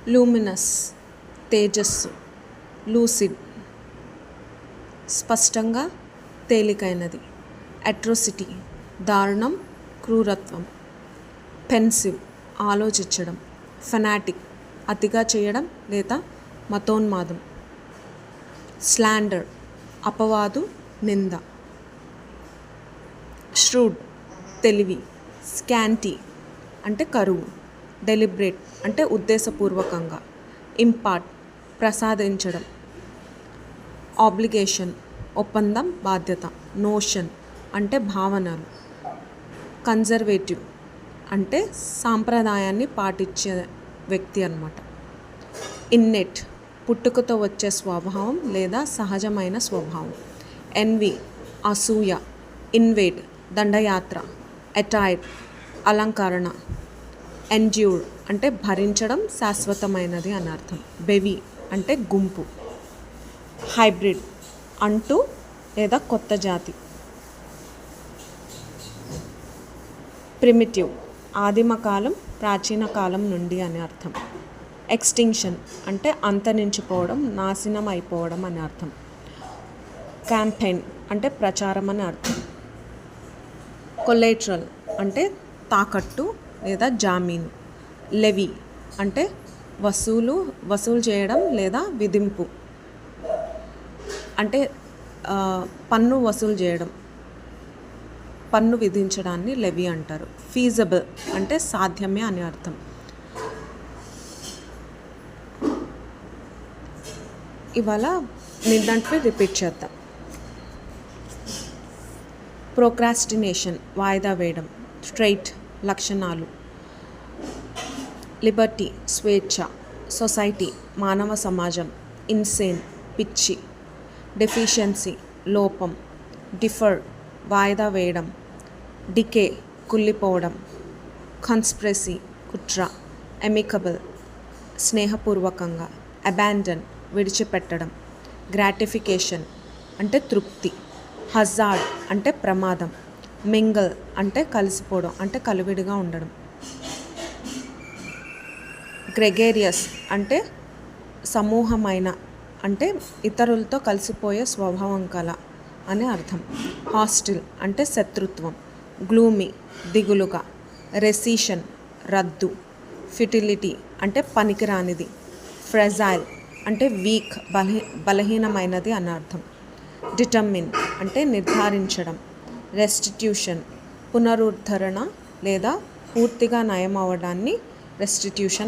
Luminous తేజస్సు, lucid స్పష్టంగా తేలికైనది, అట్రోసిటీ దారుణం, క్రూరత్వం, పెన్సివ్ ఆలోచించడం, ఫెనాటిక్ అతిగా చేయడం లేదా మతోన్మాదం, స్లాండర్ అపవాదు, నింద, ష్రూడ్ తెలివి, స్కాంటీ అంటే కరువు, డెలిబ్రేట్ అంటే ఉద్దేశపూర్వకంగా, ఇంపార్ట్ ప్రసాదించడం, ఆబ్లిగేషన్ ఒప్పందం, బాధ్యత, నోషన్ అంటే భావనలు, కన్జర్వేటివ్ అంటే సాంప్రదాయాన్ని పాటించే వ్యక్తి అన్నమాట. ఇన్నెట్ పుట్టుకతో వచ్చే స్వభావం లేదా సహజమైన స్వభావం, ఎన్వి అసూయ, ఇన్వేడ్ దండయాత్ర, అటైర్ అలంకరణ, ఎండ్యూర్ అంటే భరించడం, శాశ్వతమైనది అని అర్థం, బెవి అంటే గుంపు, హైబ్రిడ్ అంటూ లేదా కొత్త జాతి, ప్రిమిటివ్ ఆదిమ కాలం, ప్రాచీన కాలం నుండి అని అర్థం, ఎక్స్టింక్షన్ అంటే అంతరించిపోవడం, నాశనం అయిపోవడం అని అర్థం, క్యాంపెయిన్ అంటే ప్రచారం అని అర్థం, కొలేటరల్ అంటే తాకట్టు లేదా జామీను, లెవీ అంటే వసూలు చేయడం లేదా విధింపు అంటే పన్ను వసూలు చేయడం, పన్ను విధించడాన్ని లెవీ అంటారు, ఫీజబుల్ అంటే సాధ్యమే అని అర్థం. ఇవాళ నిన్నటివి రిపీట్ చేద్దాం. ప్రోక్రాస్టినేషన్ వాయిదా వేయడం, స్ట్రెయిట్ లక్షణాలు, లిబర్టీ స్వేచ్ఛ, సొసైటీ మానవ సమాజం, ఇన్సేన్ పిచ్చి, డెఫిషియన్సీ లోపం, డిఫర్ వాయిదా వేయడం, డికే కుళ్ళిపోవడం, కన్స్పిరసీ కుట్ర, ఎమికబుల్ స్నేహపూర్వకంగా, అబాండన్ విడిచిపెట్టడం, గ్రాటిఫికేషన్ అంటే తృప్తి, హజార్డ్ అంటే ప్రమాదం, మింగల్ అంటే కలిసిపోవడం అంటే కలివిడిగా ఉండడం, గ్రెగేరియస్ అంటే సమూహమైన అంటే ఇతరులతో కలిసిపోయే స్వభావం కల అని అర్థం, హాస్టిల్ అంటే శత్రుత్వం, గ్లూమీ దిగులుగా, రెసిషన్ రద్దు, ఫిటిలిటీ అంటే పనికిరానిది, ఫ్రెజైల్ అంటే వీక్ బలహీనమైనది అని అర్థం, డిటర్మిన్ అంటే నిర్ధారించడం, రెస్టిట్యూషన్ పునరుద్ధరణ లేదా పూర్తిగా నయం అవ్వడాన్ని రెస్టిట్యూషన్